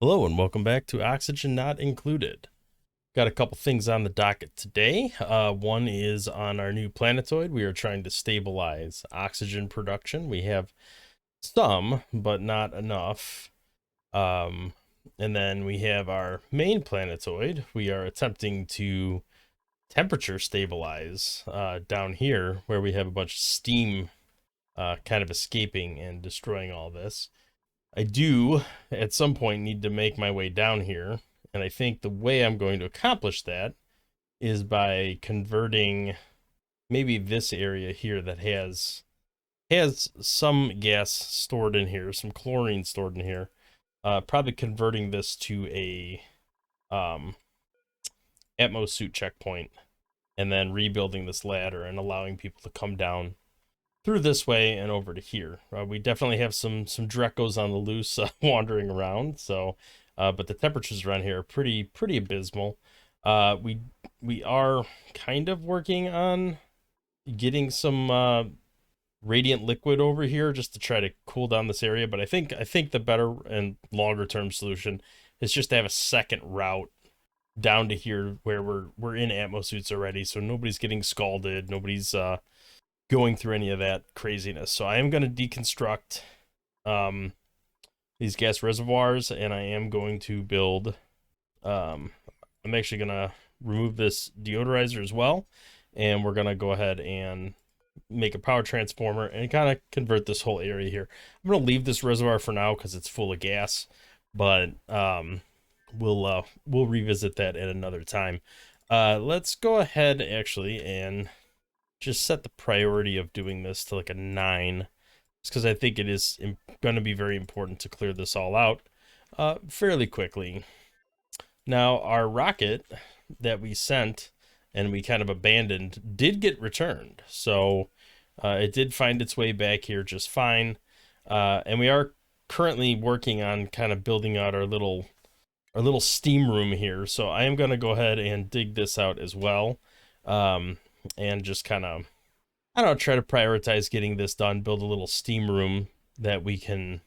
Hello and welcome back to Oxygen Not Included. Got a couple things on the docket today. One is on our new planetoid. We are trying to stabilize oxygen production. We have some, but not enough. And then we have our main planetoid. We are attempting to temperature stabilize down here where we have a bunch of steam kind of escaping and destroying all this. I do at some point need to make my way down here, and I think the way I'm going to accomplish that is by converting maybe this area here that has some gas stored in here, some chlorine stored in here. Probably converting this to a atmosuit checkpoint, and then rebuilding this ladder and allowing people to come down through this way and over to here. We definitely have some Drecos on the loose wandering around. So, but the temperatures around here are pretty abysmal. We are kind of working on getting some radiant liquid over here just to try to cool down this area. But I think the better and longer term solution is just to have a second route down to here where we're in atmosuits already, so nobody's getting scalded, nobody's going through any of that craziness. So I am going to deconstruct these gas reservoirs, and I am going to build I'm actually going to remove this deodorizer as well, and we're going to go ahead and make a power transformer and kind of convert this whole area here. I'm going to leave this reservoir for now because it's full of gas, but we'll revisit that at another time. Let's go ahead actually and just set the priority of doing this to like a 9, just because I think it is going to be very important to clear this all out fairly quickly. Now, our rocket that we sent and we kind of abandoned did get returned, so it did find its way back here just fine, and we are currently working on kind of building out our little steam room here. So I am going to go ahead and dig this out as well. And just kind of, I don't know, try to prioritize getting this done, build a little steam room that we can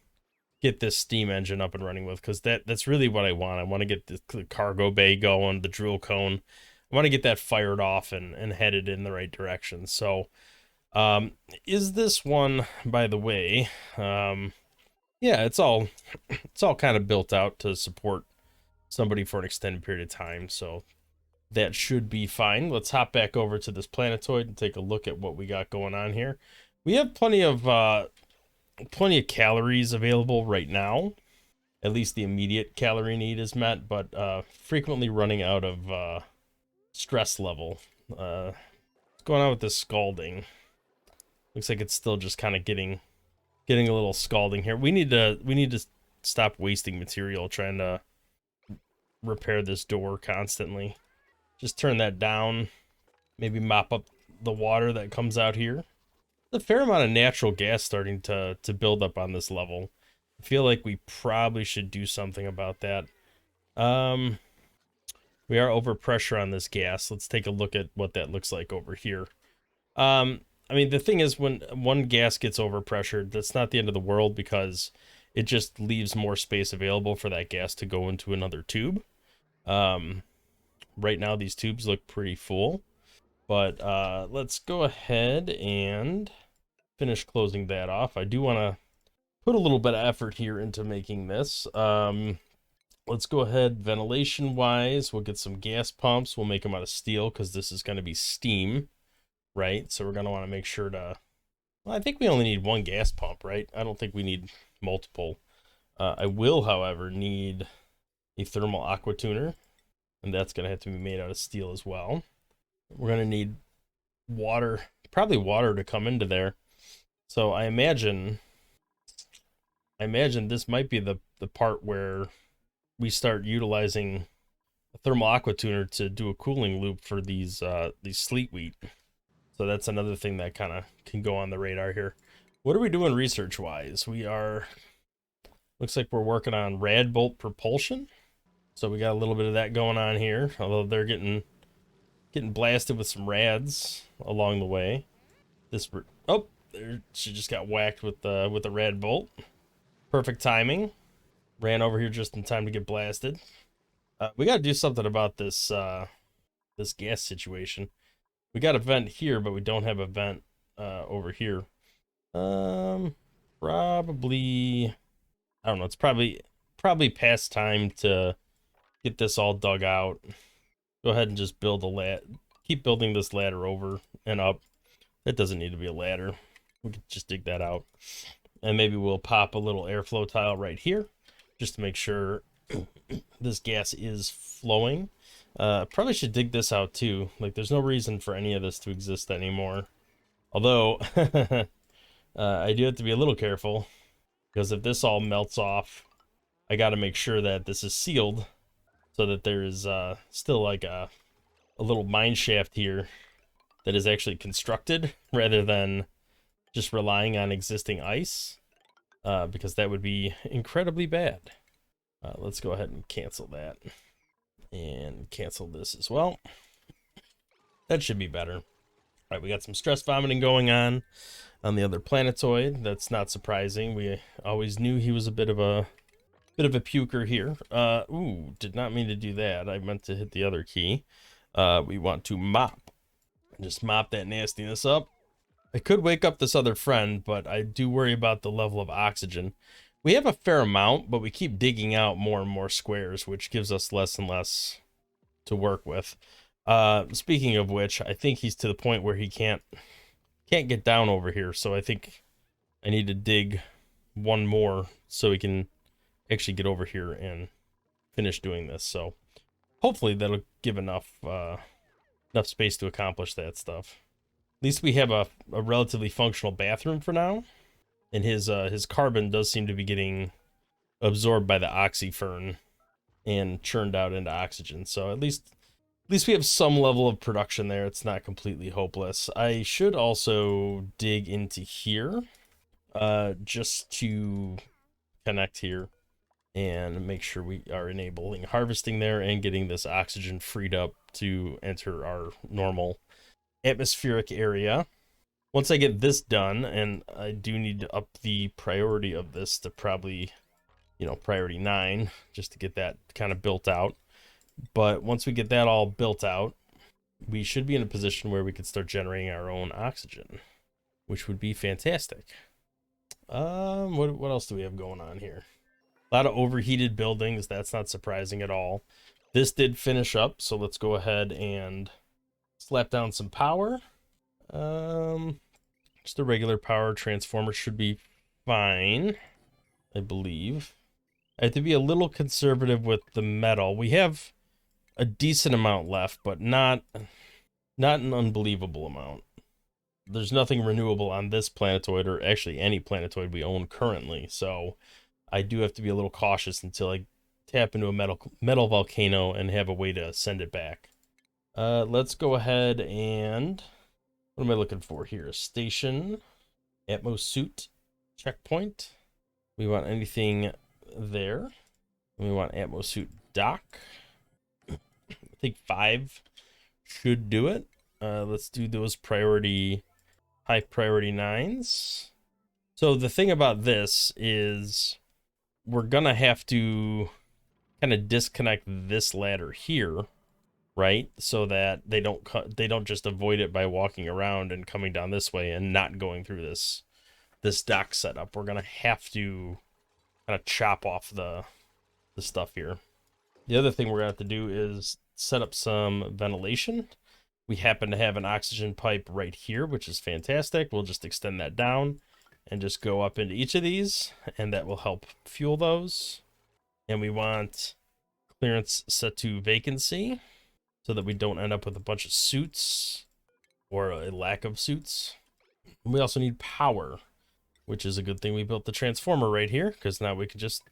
get this steam engine up and running with, because that's really what I want. I want to get the cargo bay going, the drill cone. I want to get that fired off and headed in the right direction. So, is this one, by the way, yeah, it's all kind of built out to support somebody for an extended period of time. So that should be fine. Let's hop back over to this planetoid and take a look at what we got going on here. We have plenty of calories available right now. At least the immediate calorie need is met, but frequently running out of stress level. What's going on with this scalding? Looks like it's still just kind of getting a little scalding here. We need to stop wasting material trying to repair this door constantly. Just turn that down, maybe mop up the water that comes out here. There's a fair amount of natural gas starting to build up on this level. I feel like we probably should do something about that. We are over pressure on this gas. Let's take a look at what that looks like over here. I mean, the thing is, when one gas gets over pressured, that's not the end of the world, because it just leaves more space available for that gas to go into another tube. Right now these tubes look pretty full, but let's go ahead and finish closing that off. I do want to put a little bit of effort here into making this. Let's go ahead, ventilation wise, we'll get some gas pumps. We'll make them out of steel because this is going to be steam, right? So we're going to want to make sure to, well, I think we only need one gas pump, right? I don't think we need multiple. I will, however, need a thermal aqua tuner, and that's going to have to be made out of steel as well. We're going to need water, probably water, to come into there. So I imagine this might be the part where we start utilizing a thermal aqua tuner to do a cooling loop for these sleet wheat. So that's another thing that kind of can go on the radar here. What are we doing research wise? We are, looks like we're working on rad bolt propulsion. So we got a little bit of that going on here, although they're getting blasted with some rads along the way. Oh, there, she just got whacked with the rad bolt. Perfect timing. Ran over here just in time to get blasted. We got to do something about this this gas situation. We got a vent here, but we don't have a vent over here. Probably I don't know. It's probably past time to get this all dug out. Go ahead and just build a ladder. Keep building this ladder over and up. It doesn't need to be a ladder. We could just dig that out. And maybe we'll pop a little airflow tile right here just to make sure this gas is flowing. Probably should dig this out too. Like, there's no reason for any of this to exist anymore. Although, I do have to be a little careful, because if this all melts off, I got to make sure that this is sealed so that there is still like a little mine shaft here that is actually constructed rather than just relying on existing ice, because that would be incredibly bad. Let's go ahead and cancel that and cancel this as well. That should be better. All right, we got some stress vomiting going on the other planetoid. That's not surprising. We always knew he was a bit of a puker here. Ooh, did not mean to do that. I meant to hit the other key. We want to mop. Just mop that nastiness up. I could wake up this other friend, but I do worry about the level of oxygen. We have a fair amount, but we keep digging out more and more squares, which gives us less and less to work with. Speaking of which, I think he's to the point where he can't get down over here, so I think I need to dig one more so he can actually get over here and finish doing this. So hopefully that'll give enough space to accomplish that stuff. At least we have a relatively functional bathroom for now, and his carbon does seem to be getting absorbed by the oxyfern and churned out into oxygen. So at least we have some level of production there. It's not completely hopeless. I should also dig into here just to connect here and make sure we are enabling harvesting there and getting this oxygen freed up to enter our normal atmospheric area. Once I get this done, and I do need to up the priority of this to probably, priority 9, just to get that kind of built out. But once we get that all built out, we should be in a position where we could start generating our own oxygen, which would be fantastic. What else do we have going on here? A lot of overheated buildings. That's not surprising at all. This did finish up, so let's go ahead and slap down some power. Just a regular power transformer should be fine, I believe. I have to be a little conservative with the metal. We have a decent amount left, but not an unbelievable amount. There's nothing renewable on this planetoid, or actually any planetoid we own currently, so I do have to be a little cautious until I tap into a metal volcano and have a way to send it back. Let's go ahead and... what am I looking for here? Station, Atmos suit, checkpoint. We want anything there. We want Atmos suit dock. I think 5 should do it. Let's do those high priority 9s. So the thing about this is we're gonna have to kind of disconnect this ladder here, right? So that they don't just avoid it by walking around and coming down this way and not going through this dock setup. We're gonna have to kind of chop off the stuff here. The other thing we're gonna have to do is set up some ventilation. We happen to have an oxygen pipe right here, which is fantastic. We'll just extend that down and just go up into each of these, and that will help fuel those. And we want clearance set to vacancy so that we don't end up with a bunch of suits or a lack of suits. And we also need power, which is a good thing we built the transformer right here, because now we can just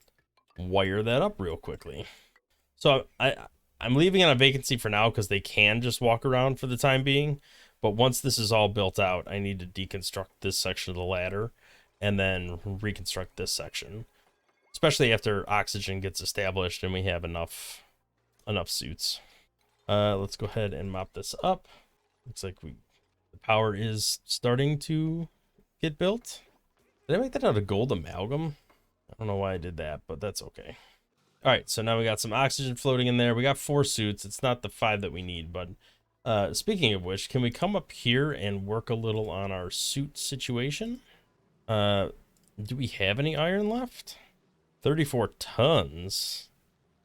wire that up real quickly. So I'm leaving it on vacancy for now because they can just walk around for the time being. But once this is all built out, I need to deconstruct this section of the ladder and then reconstruct this section, especially after oxygen gets established and we have enough suits. Let's go ahead and mop this up. Looks like the power is starting to get built. Did I make that out of gold amalgam? I don't know why I did that, but that's okay. All right, so now we got some oxygen floating in there. We got 4 suits. It's not the 5 that we need, but speaking of which, can we come up here and work a little on our suit situation? Do we have any iron left? 34 tons.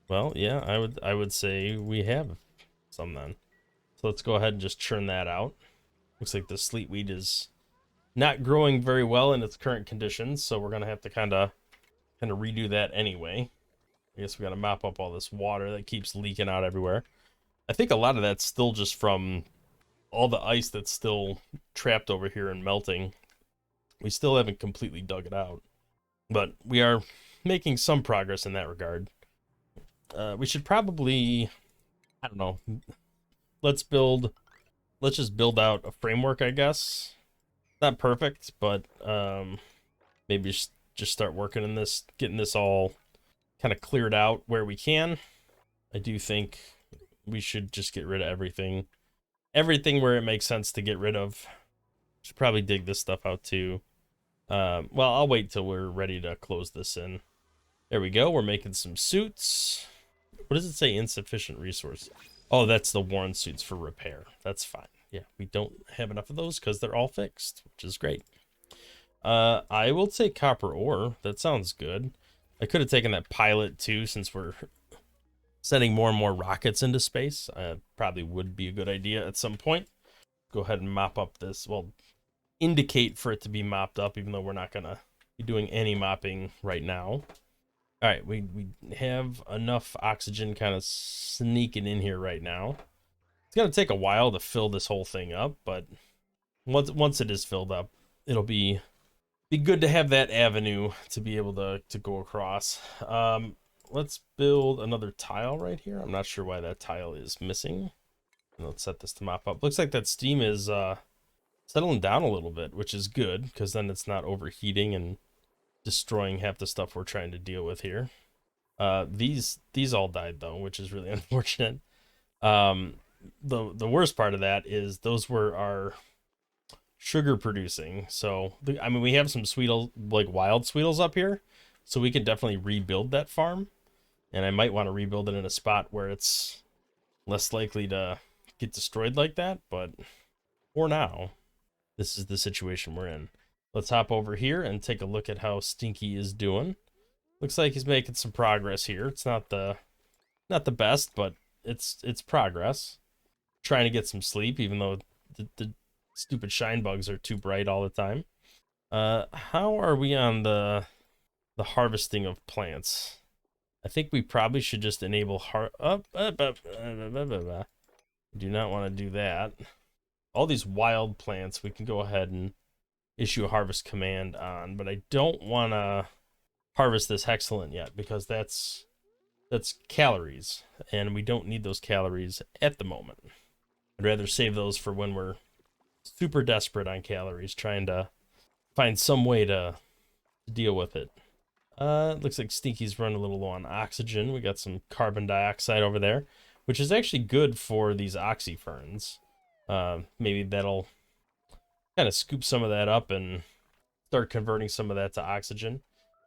Well, yeah, I would say we have some then. So let's go ahead and just churn that out. Looks like the sleet wheat is not growing very well in its current conditions, so we're gonna have to kind of redo that anyway. I guess we gotta mop up all this water that keeps leaking out everywhere. I think a lot of that's still just from all the ice that's still trapped over here and melting. We still haven't completely dug it out, but we are making some progress in that regard. We should probably, I don't know, let's just build out a framework, I guess. Not perfect, but maybe just start working in this, getting this all kind of cleared out where we can. I do think we should just get rid of everything where it makes sense to get rid of. Should probably dig this stuff out too. Well, I'll wait till we're ready to close this in. There we go. We're making some suits. What does it say? Insufficient resource. Oh, that's the worn suits for repair. That's fine. Yeah, we don't have enough of those because they're all fixed, which is great. I will take copper ore. That sounds good. I could have taken that pilot too, since we're sending more and more rockets into space. Probably would be a good idea at some point. Go ahead and mop up this. Well, indicate for it to be mopped up, even though we're not gonna be doing any mopping right now. All right, we have enough oxygen kind of sneaking in here right now. It's gonna take a while to fill this whole thing up, but once it is filled up, it'll be good to have that avenue to be able to go across. Let's build another tile right here. I'm not sure why that tile is missing. And let's set this to mop up. Looks like that steam is settling down a little bit, which is good because then it's not overheating and destroying half the stuff we're trying to deal with here. These all died though, which is really unfortunate. The worst part of that is those were our sugar producing. So I mean, we have some sweetle, like wild sweetles up here, so we can definitely rebuild that farm. And I might want to rebuild it in a spot where it's less likely to get destroyed like that. But for now, this is the situation we're in. Let's hop over here and take a look at how Stinky is doing. Looks like he's making some progress here. It's not the best, but it's progress. Trying to get some sleep, even though the stupid shine bugs are too bright all the time. How are we on the harvesting of plants? I think we probably should just enable do not want to do that. All these wild plants we can go ahead and issue a harvest command on, but I don't want to harvest this hexalent yet because that's calories, and we don't need those calories at the moment. I'd rather save those for when we're super desperate on calories, trying to find some way to deal with it. Looks like Stinky's running a little low on oxygen. We got some carbon dioxide over there, which is actually good for these oxyferns. Maybe that'll kind of scoop some of that up and start converting some of that to oxygen.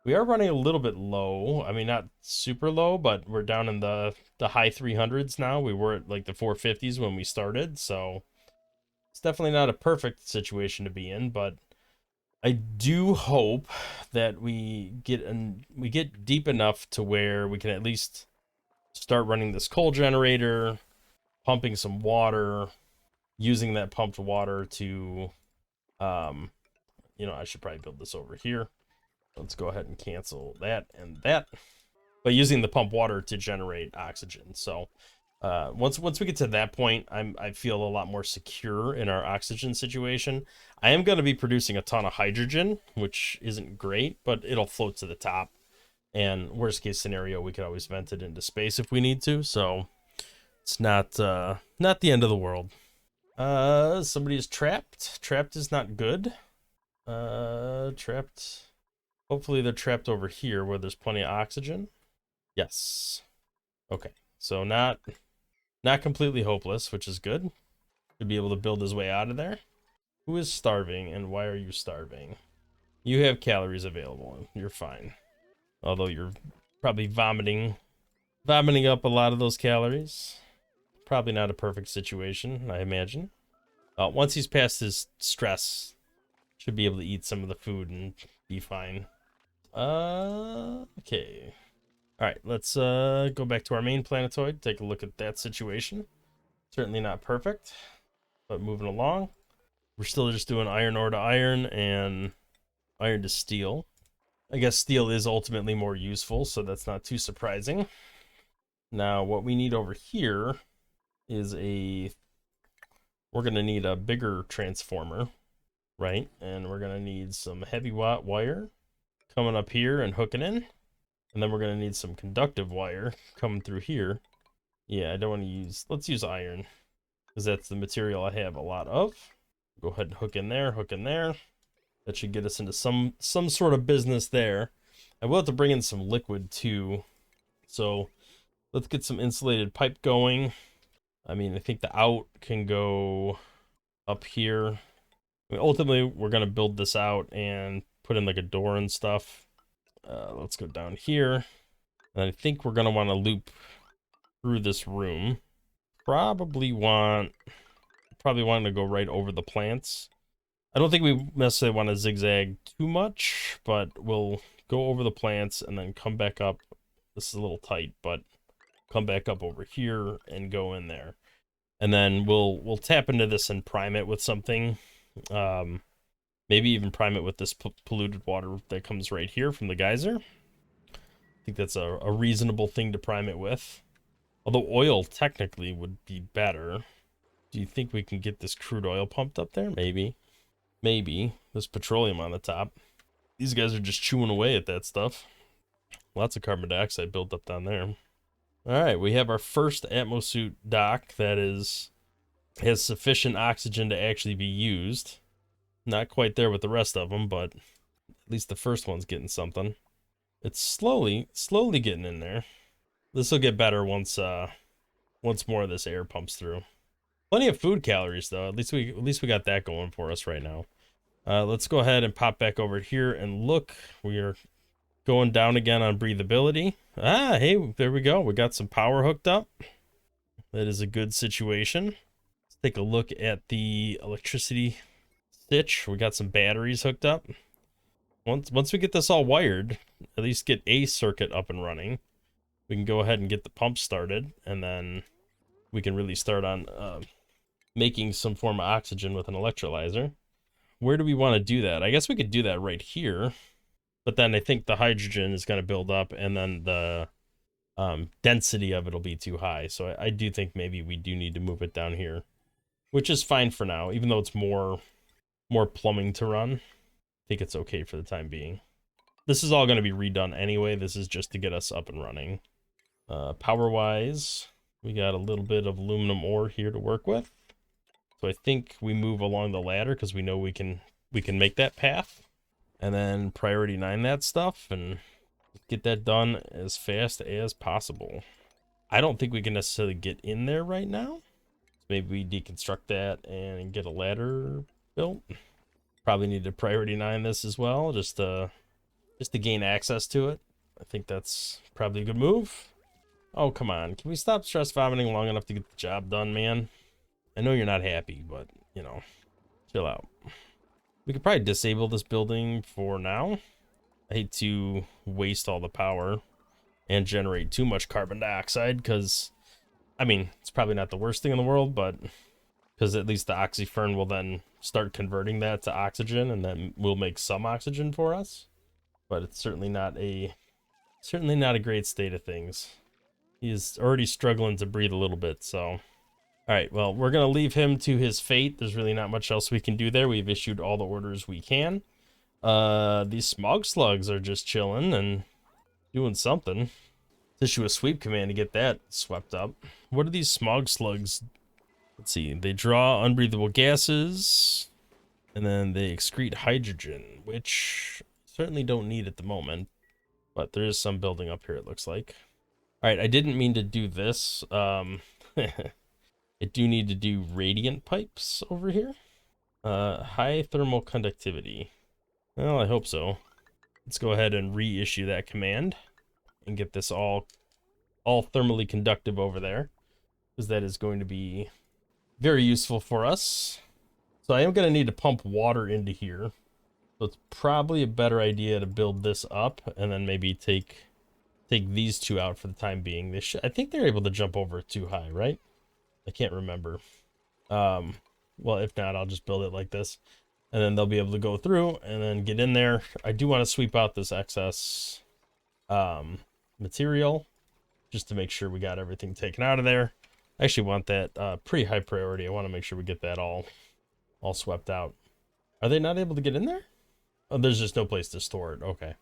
We are running a little bit low. I mean, not super low, but we're down in the high 300s now. We were at like the 450s when we started, so it's definitely not a perfect situation to be in, but I do hope that we get deep enough to where we can at least start running this coal generator, pumping some water, using that pumped water to, I should probably build this over here. Let's go ahead and cancel that and that. But using the pump water to generate oxygen. So once we get to that point, I feel a lot more secure in our oxygen situation. I am going to be producing a ton of hydrogen, which isn't great, but it'll float to the top. And worst case scenario, we could always vent it into space if we need to. So it's not the end of the world. Somebody is trapped. Trapped is not good. Trapped. Hopefully they're trapped over here where there's plenty of oxygen. Yes. Okay. So not completely hopeless, which is good. To be able to build his way out of there. Who is starving and why are you starving? You have calories available. You're fine. Although you're probably vomiting up a lot of those calories. Probably not a perfect situation, I imagine. Once he's past his stress, should be able to eat some of the food and be fine. Okay. All right, let's go back to our main planetoid, take a look at that situation. Certainly not perfect, but moving along. We're still just doing iron ore to iron and iron to steel. I guess steel is ultimately more useful, so that's not too surprising. Now, what we need over here is we're going to need a bigger transformer, right? And we're going to need some heavy watt wire coming up here and hooking in. And then we're going to need some conductive wire coming through here. Yeah, I don't want to use, let's use iron, because that's the material I have a lot of. Go ahead and hook in there, hook in there. That should get us into some sort of business there. I will have to bring in some liquid too. So let's get some insulated pipe going. I mean, I think the out can go up here. I mean, ultimately, we're going to build this out and put in like a door and stuff. Let's go down here. And I think we're going to want to loop through this room. Probably want to go right over the plants. I don't think we necessarily want to zigzag too much, but we'll go over the plants and then come back up. This is a little tight, but come back up over here and go in there. And then we'll tap into this and prime it with something. Maybe even prime it with this polluted water that comes right here from the geyser. I think that's a reasonable thing to prime it with. Although oil technically would be better. Do you think we can get this crude oil pumped up there? Maybe. Maybe. There's petroleum on the top. These guys are just chewing away at that stuff. Lots of carbon dioxide built up down there. All right, we have our first atmosuit dock that has sufficient oxygen to actually be used. Not quite there with the rest of them, but at least the first one's getting something. It's slowly getting in there. This will get better once more of this air pumps through. Plenty of food calories though. At least we got that going for us right now. Let's go ahead and pop back over here and look. We are going down again on breathability. Ah, hey, there we go. We got some power hooked up. That is a good situation. Let's take a look at the electricity stitch. We got some batteries hooked up. Once we get this all wired, at least get a circuit up and running, we can go ahead and get the pump started, and then we can really start on making some form of oxygen with an electrolyzer. Where do we want to do that? I guess we could do that right here, but then I think the hydrogen is going to build up, and then the density of it will be too high. So I do think maybe we do need to move it down here, which is fine for now, even though it's more plumbing to run. I think it's okay for the time being. This is all going to be redone anyway. This is just to get us up and running. Power-wise, we got a little bit of aluminum ore here to work with. So I think we move along the ladder because we know we can make that path. And then priority 9 that stuff and get that done as fast as possible. I don't think we can necessarily get in there right now. Maybe we deconstruct that and get a ladder built. Probably need to priority 9 this as well, just to gain access to it. I think that's probably a good move. Oh, come on. Can we stop stress vomiting long enough to get the job done, man? I know you're not happy, but, you know, chill out. We could probably disable this building for now. I hate to waste all the power and generate too much carbon dioxide because, I mean, it's probably not the worst thing in the world, but because at least the oxyfern will then start converting that to oxygen and then will make some oxygen for us. But it's certainly not a great state of things. He is already struggling to breathe a little bit, so. All right, well, we're going to leave him to his fate. There's really not much else we can do there. We've issued all the orders we can. These smog slugs are just chilling and doing something. Let's issue a sweep command to get that swept up. What are these smog slugs? Let's see. They draw unbreathable gases, and then they excrete hydrogen, which certainly don't need at the moment, but there is some building up here, it looks like. All right, I didn't mean to do this. I do need to do radiant pipes over here. High thermal conductivity. Well, I hope so. Let's go ahead and reissue that command and get this all thermally conductive over there, because that is going to be very useful for us. So I am going to need to pump water into here. So it's probably a better idea to build this up and then maybe take these two out for the time being. I think they're able to jump over too high, right? I can't remember. Well, if not, I'll just build it like this, and then they'll be able to go through and then get in there. I do want to sweep out this excess material just to make sure we got everything taken out of there. I actually want that pretty high priority. I want to make sure we get that all swept out. Are they not able to get in there? Oh, there's just no place to store it. Okay.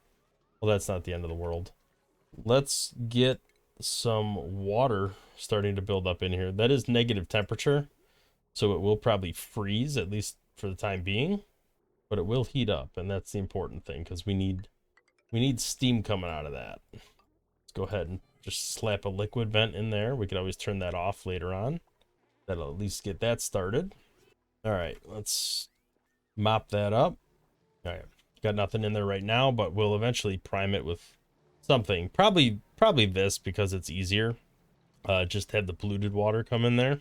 Well, that's not the end of the world. Let's get some water starting to build up in here. That is negative temperature, so it will probably freeze, at least for the time being, but it will heat up, and that's the important thing, because we need steam coming out of that. Let's go ahead and just slap a liquid vent in there. We could always turn that off later on. That'll at least get that started. All right, let's mop that up. All right, got nothing in there right now, but we'll eventually prime it with something. Probably this, because it's easier. Just have the polluted water come in there.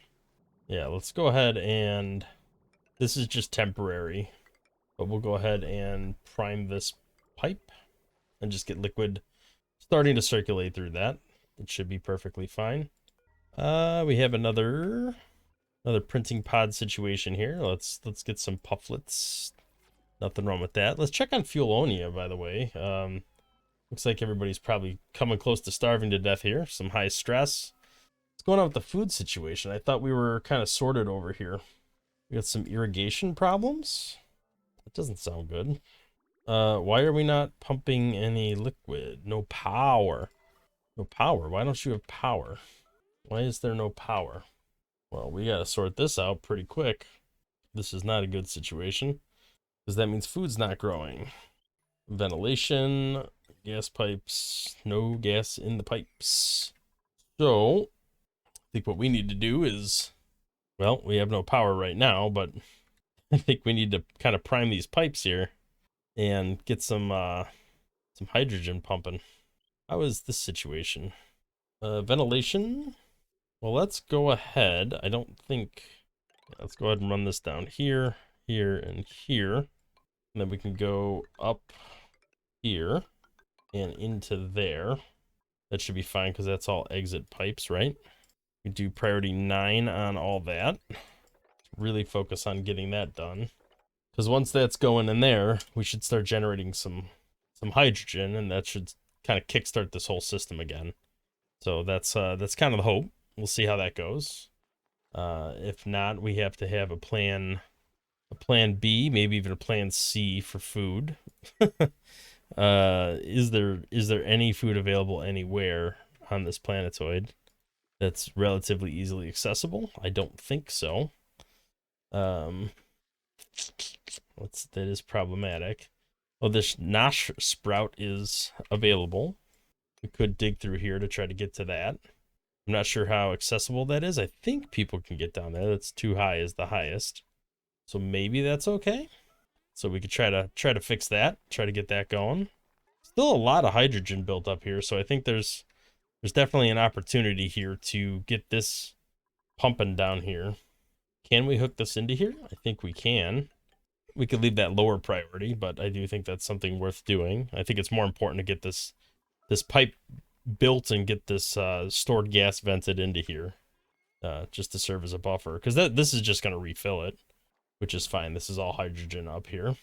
Yeah, let's go ahead and this is just temporary, but we'll go ahead and prime this pipe and just get liquid starting to circulate through that. It should be perfectly fine. We have another printing pod situation here. Let's get some pufflets. Nothing wrong with that. Let's check on Fuelonia, by the way. Looks like everybody's probably coming close to starving to death here. Some high stress. What's going on with the food situation? I thought we were kind of sorted over here. We got some irrigation problems. That doesn't sound good. Why are we not pumping any liquid? No power. No power. Why don't you have power? Why is there no power? Well, we gotta sort this out pretty quick. This is not a good situation, because that means food's not growing. Ventilation, gas pipes, no gas in the pipes. So, I think what we need to do is, well, we have no power right now, but I think we need to kind of prime these pipes here and get some hydrogen pumping. How is this situation? Ventilation. Well, let's go ahead. I don't think... Let's go ahead and run this down here, here, and here. And then we can go up here and into there. That should be fine, because that's all exit pipes, right? We do priority 9 on all that. Really focus on getting that done, because once that's going in there, we should start generating some hydrogen, and that should kind of kickstart this whole system again. So that's kind of the hope. We'll see how that goes. If not, we have to have a plan B, maybe even a plan C for food. Is there any food available anywhere on this planetoid that's relatively easily accessible? I don't think so. That is problematic. Oh, this Nosh sprout is available. We could dig through here to try to get to that. I'm not sure how accessible that is. I think people can get down there. That's too high is the highest. So maybe that's okay. So we could try to fix that, try to get that going. Still a lot of hydrogen built up here, so I think there's definitely an opportunity here to get this pumping down here. Can we hook this into here? I think we can. We could leave that lower priority, but I do think that's something worth doing. I think it's more important to get this pipe built and get this stored gas vented into here, just to serve as a buffer, because this is just going to refill it, which is fine. This is all hydrogen up here.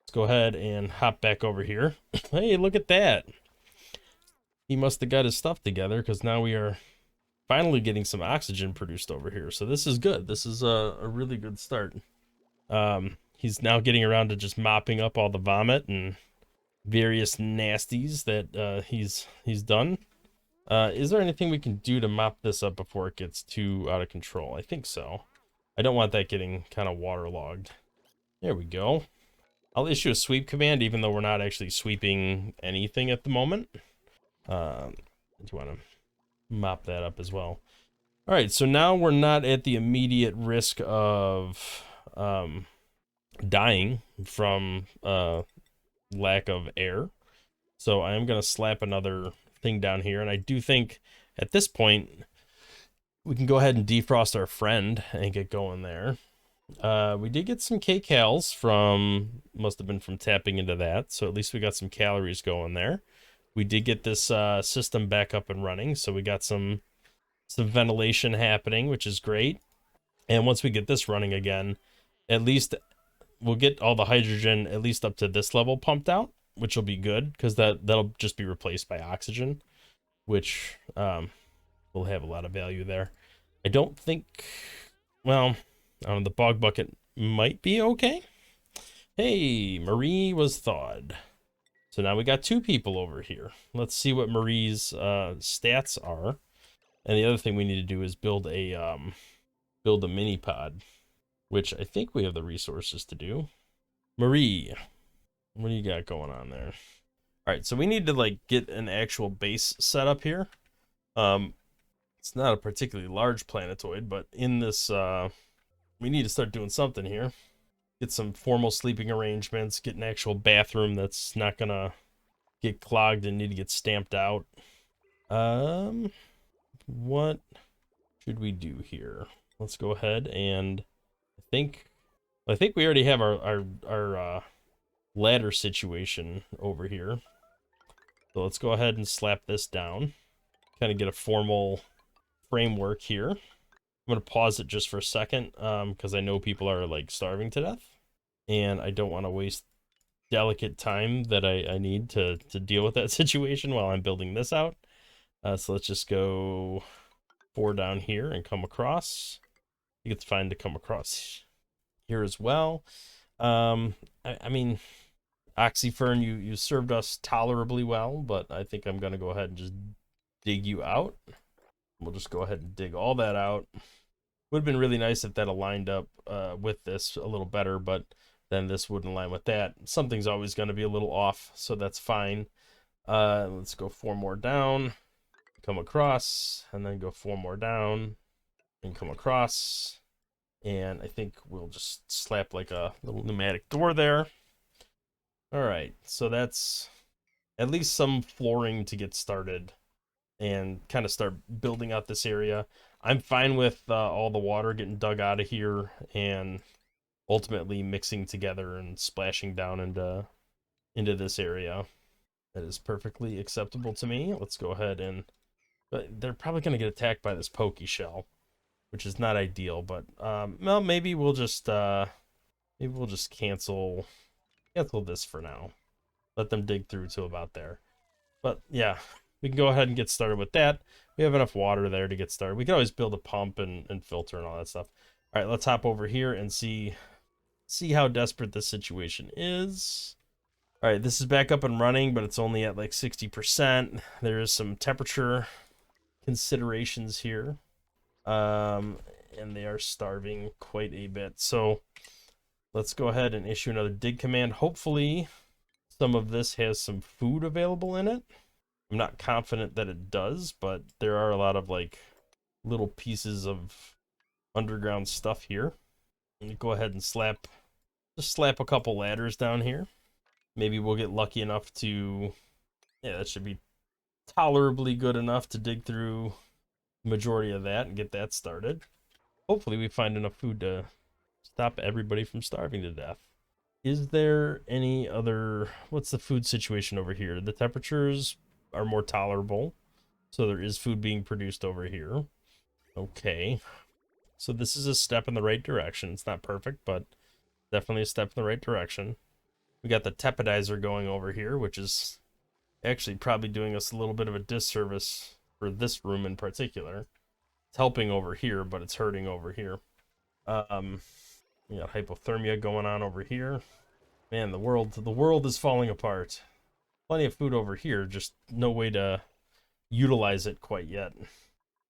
Let's go ahead and hop back over here. Hey, look at that. He must have got his stuff together, because now we are finally getting some oxygen produced over here. So this is good. This is a really good start. He's now getting around to just mopping up all the vomit and various nasties that he's done. Is there anything we can do to mop this up before it gets too out of control? I think so. I don't want that getting kind of waterlogged. There we go. I'll issue a sweep command, even though we're not actually sweeping anything at the moment. Do you want to mop that up as well? All right, so now we're not at the immediate risk of dying from lack of air. So I am going to slap another thing down here. And I do think at this point, we can go ahead and defrost our friend and get going there. We did get some kcals from, must have been from tapping into that. So at least we got some calories going there. We did get this system back up and running. So we got some ventilation happening, which is great. And once we get this running again, at least we'll get all the hydrogen at least up to this level pumped out, which will be good because that'll just be replaced by oxygen, which will have a lot of value there. I don't think, well, the bog bucket might be okay. Hey, Marie was thawed. So now we got 2 people over here. Let's see what Marie's stats are. And the other thing we need to do is build a mini pod, which I think we have the resources to do. Marie, what do you got going on there? All right, so we need to like get an actual base set up here. It's not a particularly large planetoid, but in this, we need to start doing something here. Get some formal sleeping arrangements, get an actual bathroom that's not gonna get clogged and need to get stamped out. What should we do here? Let's go ahead and I think we already have our ladder situation over here. So let's go ahead and slap this down. Kind of get a formal framework here. I'm gonna pause it just for a second because I know people are like starving to death, and I don't want to waste delicate time that I need to deal with that situation while I'm building this out. So let's just go 4 down here and come across. I think it's fine to come across here as well. I mean, Oxyfern, you served us tolerably well, but I think I'm gonna go ahead and just dig you out. We'll just go ahead and dig all that out. Would have been really nice if that aligned up with this a little better, but then this wouldn't align with that. Something's always going to be a little off, so that's fine. Let's go 4 more down, come across, and then go 4 more down, and come across. And I think we'll just slap like a little pneumatic door there. All right, so that's at least some flooring to get started and kind of start building out this area. I'm fine with all the water getting dug out of here and ultimately mixing together and splashing down into this area. That is perfectly acceptable to me. Let's go ahead and... But they're probably going to get attacked by this pokey shell, which is not ideal. But well, maybe we'll just cancel this for now. Let them dig through to about there. But yeah, we can go ahead and get started with that. We have enough water there to get started. We can always build a pump and filter and all that stuff. All right, let's hop over here and see how desperate this situation is. All right, this is back up and running, but it's only at like 60%. There is some temperature considerations here. And they are starving quite a bit. So let's go ahead and issue another dig command. Hopefully some of this has some food available in it. I'm not confident that it does, but there are a lot of like little pieces of underground stuff here. Go ahead and just slap a couple ladders down here. Maybe we'll get lucky enough to, yeah, that should be tolerably good enough to dig through the majority of that and get that started. Hopefully we find enough food to stop everybody from starving to death. Is there any other, what's the food situation over here? The temperatures are more tolerable, so there is food being produced over here. Okay, so this is a step in the right direction. It's not perfect, but definitely a step in the right direction. We got the tepidizer going over here, which is actually probably doing us a little bit of a disservice for this room in particular. It's helping over here, but it's hurting over here. We got hypothermia going on over here. Man, the world is falling apart. Plenty of food over here, just no way to utilize it quite yet.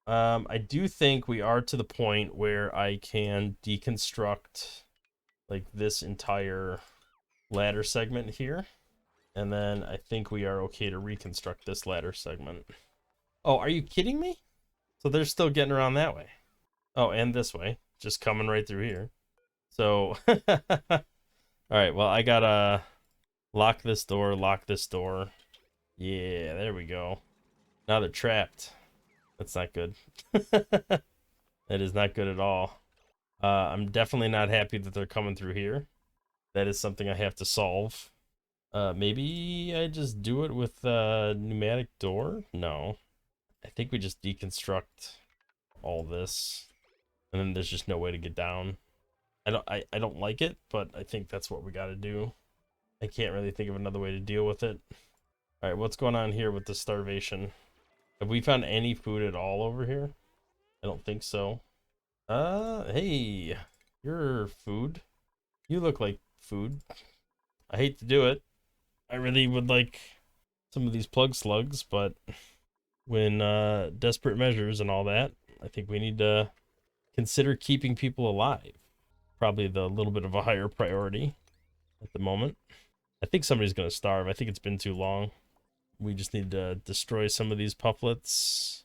I do think we are to the point where I can deconstruct like this entire ladder segment here. And then I think we are okay to reconstruct this ladder segment. Oh, are you kidding me? So they're still getting around that way. Oh, and this way. Just coming right through here. So, all right, well, I gotta lock this door, Yeah, there we go. Now they're trapped. That's not good. That is not good at all. I'm definitely not happy that they're coming through here. That is something I have to solve. Maybe I just do it with a pneumatic door? No. I think we just deconstruct all this. And then there's just no way to get down. I don't like it, but I think that's what we gotta do. I can't really think of another way to deal with it. Alright, what's going on here with the starvation? Have we found any food at all over here? I don't think so. Hey, you're food. You look like food. I hate to do it. I really would like some of these plug slugs, but when desperate measures and all that, I think we need to consider keeping people alive. Probably the little bit of a higher priority at the moment. I think somebody's gonna starve. I think it's been too long. We just need to destroy some of these pufflets.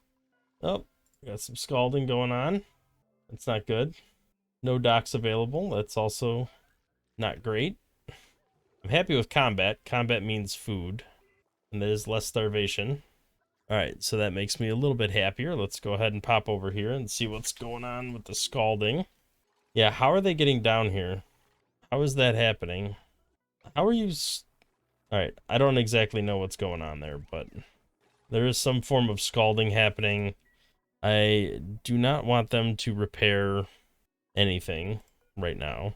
Oh, we got some scalding going on. That's not good. No docks available. That's also not great. I'm happy with combat. Combat means food, and there's less starvation. All right, so that makes me a little bit happier. Let's go ahead and pop over here and see what's going on with the scalding. Yeah, how are they getting down here? How is that happening? How are you... All right, I don't exactly know what's going on there, but there is some form of scalding happening. I do not want them to repair anything right now.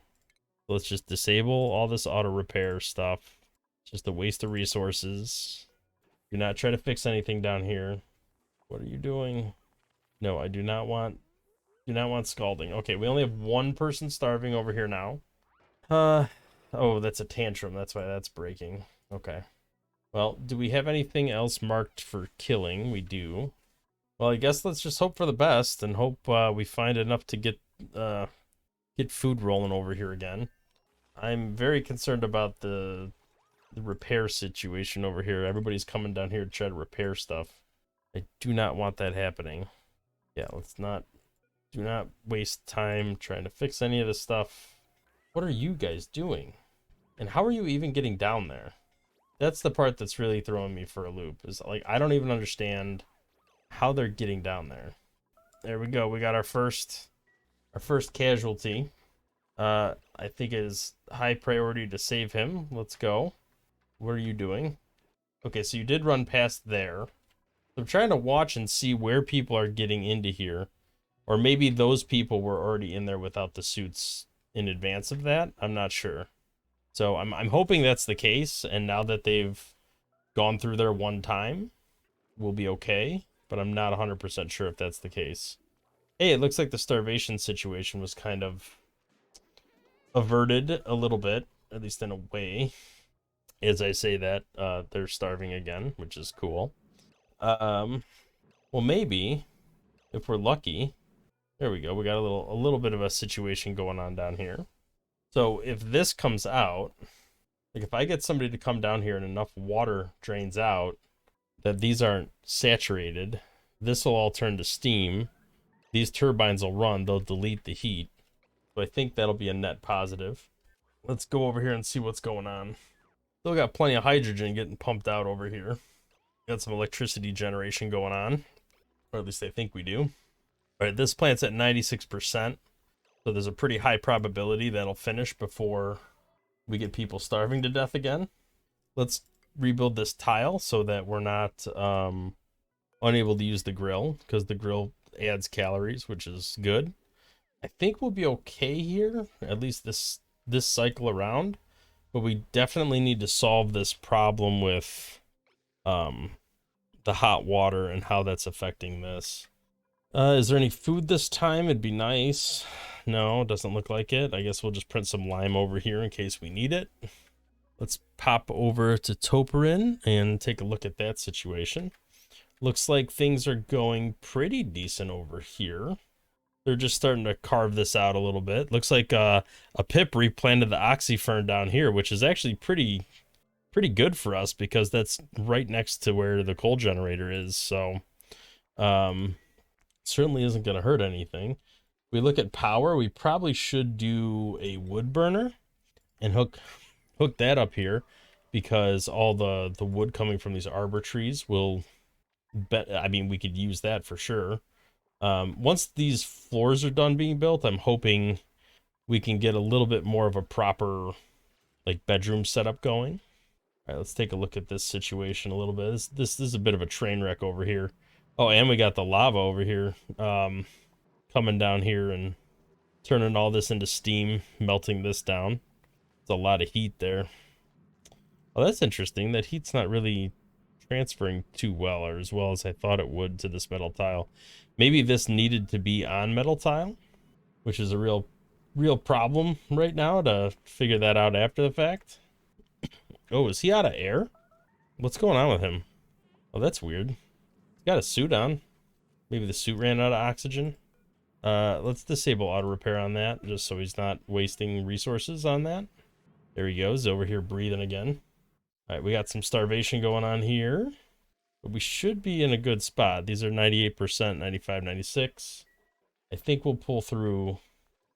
Let's just disable all this auto repair stuff. It's just a waste of resources. Do not try to fix anything down here. What are you doing? No, I do not want scalding. Okay, we only have one person starving over here now. Oh, that's a tantrum. That's why that's breaking. Okay. Well, do we have anything else marked for killing? We do. Well, I guess let's just hope for the best and hope we find enough to get food rolling over here again. I'm very concerned about the repair situation over here. Everybody's coming down here to try to repair stuff. I do not want that happening. Yeah, do not waste time trying to fix any of this stuff. What are you guys doing? And how are you even getting down there? That's the part that's really throwing me for a loop. Is like, I don't even understand how they're getting down there. There we go. We got our first casualty. I think it is high priority to save him. Let's go. What are you doing? Okay, so you did run past there. I'm trying to watch and see where people are getting into here. Or maybe those people were already in there without the suits in advance of that. I'm not sure. So I'm hoping that's the case, and now that they've gone through there one time, we'll be okay. But I'm not 100% sure if that's the case. Hey, it looks like the starvation situation was kind of averted a little bit, at least in a way. As I say that, they're starving again, which is cool. Well, maybe if we're lucky. There we go. We got a little bit of a situation going on down here. So if this comes out, like if I get somebody to come down here and enough water drains out that these aren't saturated, this will all turn to steam. These turbines will run. They'll delete the heat. So I think that'll be a net positive. Let's go over here and see what's going on. Still got plenty of hydrogen getting pumped out over here. Got some electricity generation going on. Or at least I think we do. All right, this plant's at 96%. So there's a pretty high probability that'll finish before we get people starving to death again. Let's rebuild this tile so that we're not unable to use the grill, because the grill adds calories, which is good. I think we'll be okay here, at least this cycle around. But we definitely need to solve this problem with the hot water and how that's affecting this. Is there any food this time? It'd be nice. No, doesn't look like it. I guess we'll just print some lime over here in case we need it. Let's pop over to Toperin and take a look at that situation. Looks like things are going pretty decent over here. They're just starting to carve this out a little bit. Looks like a pip replanted the oxyfern down here, which is actually pretty good for us because that's right next to where the coal generator is. So certainly isn't going to hurt anything. We look at power. We probably should do a wood burner and hook that up here. because all the wood coming from these arbor trees will I mean, we could use that for sure. Once these floors are done being built, I'm hoping we can get a little bit more of a proper like bedroom setup going. All right, let's take a look at this situation a little bit. This is a bit of a train wreck over here. Oh, and we got the lava over here, coming down here and turning all this into steam, melting this down. It's a lot of heat there. Oh, that's interesting. That heat's not really transferring too well, or as well as I thought it would, to this metal tile. Maybe this needed to be on metal tile, which is a real problem right now to figure that out after the fact. Oh, is he out of air? What's going on with him? Oh, that's weird. He's got a suit on. Maybe the suit ran out of oxygen. Let's disable auto repair on that, just so he's not wasting resources on that. There he goes, over here breathing again. All right, we got some starvation going on here, but we should be in a good spot. These are 98%, 95, 96. I think we'll pull through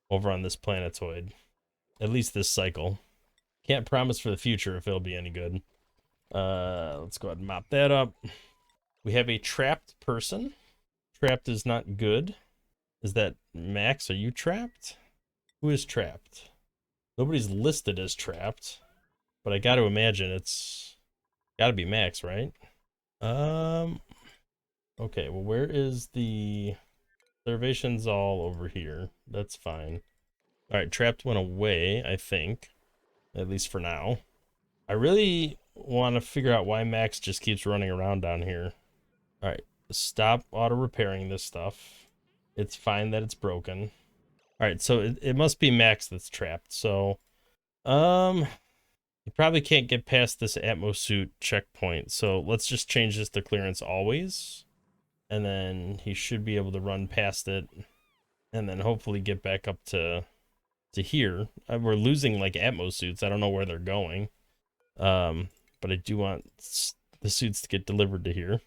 over on this planetoid, at least this cycle. Can't promise for the future if it'll be any good. Let's go ahead and mop that up. We have a trapped person. Trapped is not good. Is that Max? Are you trapped? Who is trapped? Nobody's listed as trapped, but I got to imagine it's got to be Max, right? Okay, well, where is the starvation's all over here? That's fine. All right, trapped went away, I think, at least for now. I really want to figure out why Max just keeps running around down here. All right, stop auto repairing this stuff. It's fine that it's broken. All right, so it must be Max that's trapped. So, you probably can't get past this atmosuit checkpoint. So let's just change this to clearance always. And then he should be able to run past it. And then hopefully get back up to here. We're losing like atmosuits. I don't know where they're going. But I do want the suits to get delivered to here.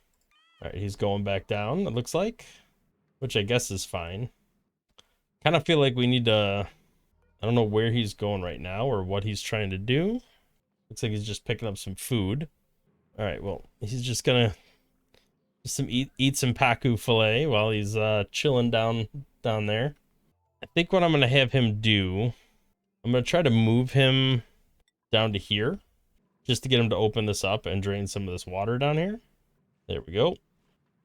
All right, he's going back down, it looks like. Which I guess is fine. Kind of feel like we need to... I don't know where he's going right now or what he's trying to do. Looks like he's just picking up some food. All right, well, he's just gonna eat some pacu fillet while he's chilling down there. I think what I'm gonna have him do, I'm gonna try to move him down to here just to get him to open this up and drain some of this water down here. There we go.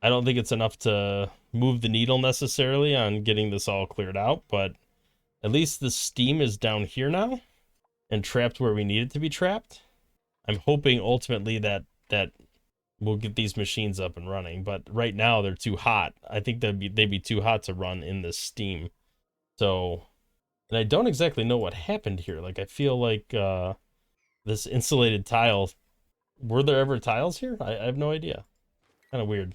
I don't think it's enough to move the needle necessarily on getting this all cleared out, but at least the steam is down here now and trapped where we need it to be trapped. I'm hoping ultimately that we'll get these machines up and running, but right now they're too hot. I think they'd be too hot to run in this steam. So, and I don't exactly know what happened here. Like, I feel like this insulated tile, were there ever tiles here? I have no idea. Kind of weird.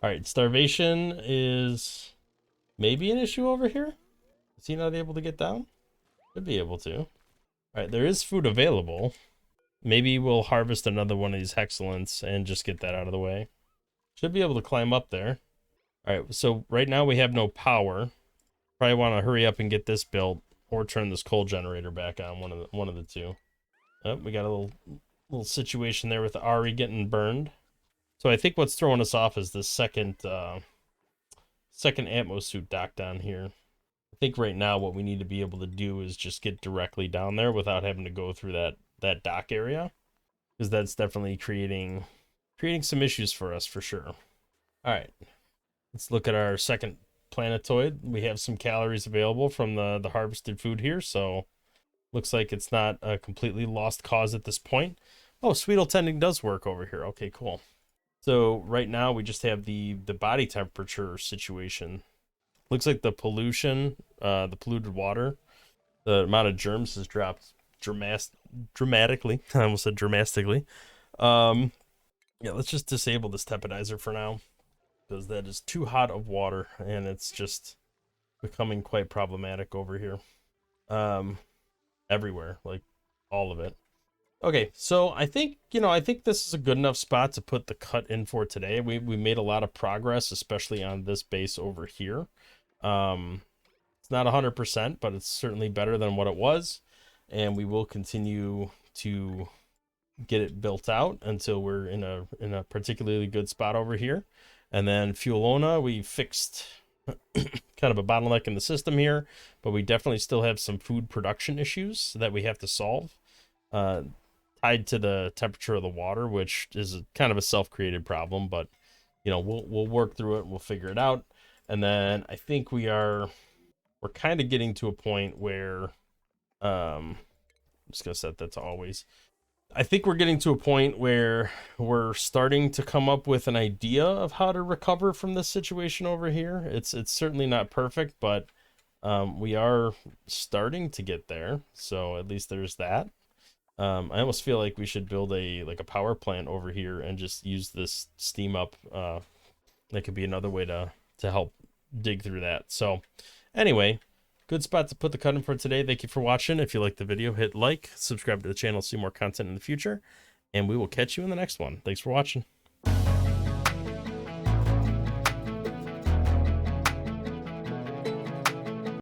All right, starvation is maybe an issue over here. Is he not able to get down? Should be able to. All right, there is food available. Maybe we'll harvest another one of these hexalents and just get that out of the way. Should be able to climb up there. All right, so right now we have no power. Probably want to hurry up and get this built or turn this coal generator back on, one of the two. Oh, we got a little situation there with Ari getting burned. So I think what's throwing us off is this second atmosuit dock down here. I think right now what we need to be able to do is just get directly down there without having to go through that dock area, because that's definitely creating some issues for us for sure. All right, let's look at our second planetoid. We have some calories available from the harvested food here, so looks like it's not a completely lost cause at this point. Oh, sweet old tending does work over here. Okay, cool. So right now we just have the body temperature situation. Looks like the pollution, the polluted water, the amount of germs has dropped dramatically. I almost said dramatically. Yeah, let's just disable this tepanizer for now, because that is too hot of water and it's just becoming quite problematic over here. Everywhere, like all of it. Okay, so I think this is a good enough spot to put the cut in for today. We made a lot of progress, especially on this base over here. It's not 100%, but it's certainly better than what it was, and we will continue to get it built out until we're in a particularly good spot over here. And then Fuelona, we fixed kind of a bottleneck in the system here, but we definitely still have some food production issues that we have to solve, tied to the temperature of the water, which is kind of a self-created problem, but we'll work through it. We'll figure it out. And then I think we're kind of getting to a point where I'm just gonna set that to always. I think we're getting to a point where we're starting to come up with an idea of how to recover from this situation over here. It's certainly not perfect, but we are starting to get there. So at least there's that. I almost feel like we should build a power plant over here and just use this steam up. That could be another way to help dig through that. So anyway, good spot to put the cut in for today. Thank you for watching. If you liked the video, hit like, subscribe to the channel, see more content in the future, and we will catch you in the next one. Thanks for watching.